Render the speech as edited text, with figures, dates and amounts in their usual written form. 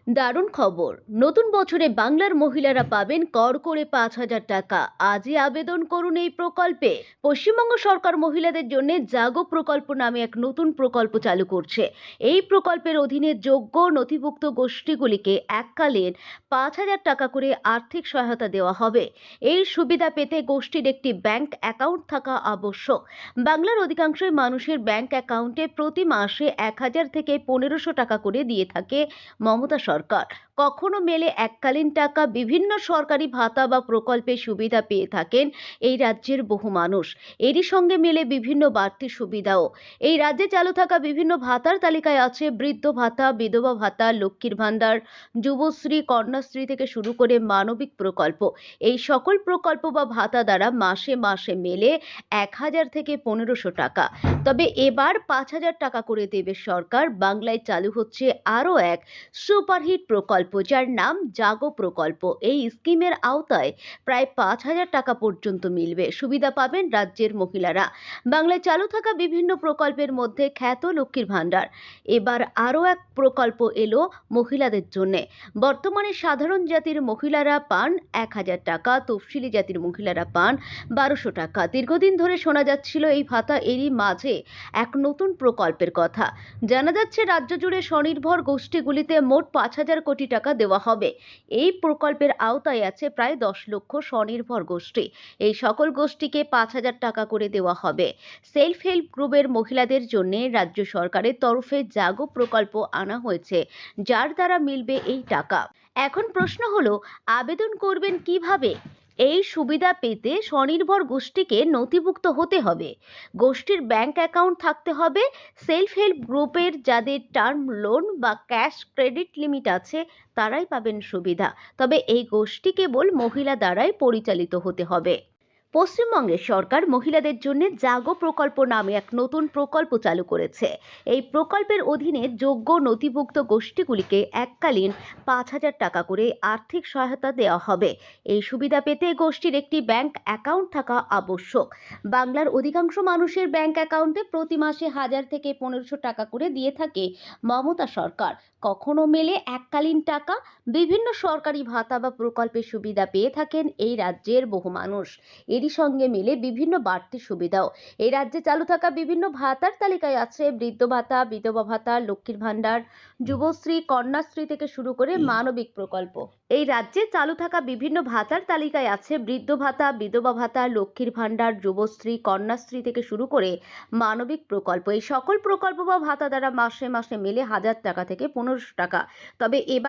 দারুণ খবর। নতুন বছরে বাংলার মহিলারা পাবেন কর করে 5,000 টাকা। আজই আবেদন করুন এই প্রকল্পে। পশ্চিমবঙ্গ সরকার মহিলাদের জন্য জাগো প্রকল্প নামে এক নতুন প্রকল্প চালু করছে। এই প্রকল্পের অধীনে যোগ্য নথিভুক্ত গোষ্ঠীগুলিকে এককালীন 5,000 টাকা করে আর্থিক সহায়তা দেওয়া হবে। এই সুবিধা পেতে গোষ্ঠীর একটি ব্যাংক অ্যাকাউন্ট থাকা আবশ্যক। বাংলার অধিকাংশই মানুষের ব্যাংক অ্যাকাউন্টে প্রতি মাসে 1,000 থেকে 1,500 টাকা করে দিয়ে থাকে মমতা সরকার। কখনো মেলে এককালীন টাকা। বিভিন্ন সরকারি ভাতা বা প্রকল্পের সুবিধা পেয়ে থাকেন এই রাজ্যের বহু মানুষ। এরই সঙ্গে মেলে বিভিন্ন বাড়তি সুবিধাও। এই রাজ্যে চালু থাকা বিভিন্ন ভাতার তালিকায় আছে বৃদ্ধ ভাতা, বিধবা ভাতা, লক্ষ্মীর ভাণ্ডার, যুবশ্রী, কন্যাশ্রী থেকে শুরু করে মানবিক প্রকল্প। এই সকল প্রকল্প বা ভাতা দ্বারা মাসে মাসে মেলে 1,000 থেকে 1,500 টাকা। তবে এবার 5,000 টাকা করে দেবে সরকার। বাংলায় চালু হচ্ছে আরও এক সুপারহিট প্রকল্প, যার নাম জাগো প্রকল্প। এই স্কিমের আওতায় প্রায় 5,000 টাকা পর্যন্ত মিলবে। সুবিধা পাবেন রাজ্যের মহিলারা। বাংলায় চালু থাকা বিভিন্ন প্রকল্পের মধ্যে খ্যাত লক্ষ্মীর ভাণ্ডার। এবার আরও এক প্রকল্প এলো মহিলাদের জন্য। বর্তমানে সাধারণ জাতির মহিলারা পান 1,000 টাকা, তফসিলি জাতির মহিলারা পান 1,200 টাকা। দীর্ঘদিন ধরে শোনা যাচ্ছিল এই ভাতা, এরই মাঝে এক নতুন প্রকল্পের কথা। জানা যাচ্ছে রাজ্য জুড়ে স্বনির্ভর গোষ্ঠীগুলিতে মোট 5,000 কোটি টাকা দেওয়া হবে। এই প্রকল্পের আওতায় আছে প্রায় 10 লক্ষ স্বনির্ভর গোষ্ঠী। এই সকল গোষ্ঠীকে 5,000 টাকা করে দেওয়া হবে। সেলফ হেল্প গ্রুপের মহিলাদের জন্য রাজ্য সরকারের তরফে জাগো প্রকল্প আনা হয়েছে, যার দ্বারা মিলবে এই টাকা। এখন প্রশ্ন হলো, আবেদন করবেন কিভাবে? এই সুবিধা পেতে স্বনির্ভর গোষ্ঠীকে নথিভুক্ত হতে হবে, গোষ্ঠীর ব্যাংক অ্যাকাউন্ট থাকতে হবে। সেলফ হেল্প গ্রুপের যাদের টার্ম লোন বা ক্যাশ ক্রেডিট লিমিট আছে তারাই পাবেন সুবিধা। তবে এই গোষ্ঠী কেবল মহিলা দ্বারাই পরিচালিত হতে হবে। পশ্চিমবঙ্গের সরকার মহিলাদের জন্য জাগো প্রকল্প নামে এক নতুন প্রকল্প চালু করেছে। এই প্রকল্পের অধীনে যোগ্য নথিভুক্ত গোষ্ঠীগুলিকে এককালীন 5,000 টাকা করে আর্থিক সহায়তা দেওয়া হবে। এই সুবিধা পেতে গোষ্ঠীর একটি ব্যাংক অ্যাকাউন্ট থাকা আবশ্যক। বাংলার অধিকাংশ মানুষের ব্যাংক অ্যাকাউন্টে প্রতি মাসে 1,000 থেকে 1,500 টাকা করে দিয়ে থাকে মমতা সরকার। কখনো মেলে এককালীন টাকা। বিভিন্ন সরকারি ভাতা বা প্রকল্পের সুবিধা পেয়ে থাকেন এই রাজ্যের বহু মানুষ। এরই সঙ্গে মিলে বিভিন্ন বাড়তি সুবিধাও। এই রাজ্যে চালু থাকা বিভিন্ন ভাতার তালিকায় আছে বৃদ্ধ ভাতা, বিধবা ভাতা, লক্ষ্মীর ভাণ্ডার, যুবশ্রী, কন্যাশ্রী থেকে শুরু করে মানবিক প্রকল্প। এই রাজ্যে চালু থাকা বিভিন্ন ভাতার তালিকায় আছে বৃদ্ধ ভাতা, বিধবা ভাতা, লক্ষ্মীর ভাণ্ডার, যুবশ্রী, কন্যাশ্রী থেকে শুরু করে মানবিক প্রকল্প। এই সকল প্রকল্প বা ভাতা দ্বারা মাসে মাসে মেলে 1,000 টাকা থেকে 1,500 টাকা। তবে এবার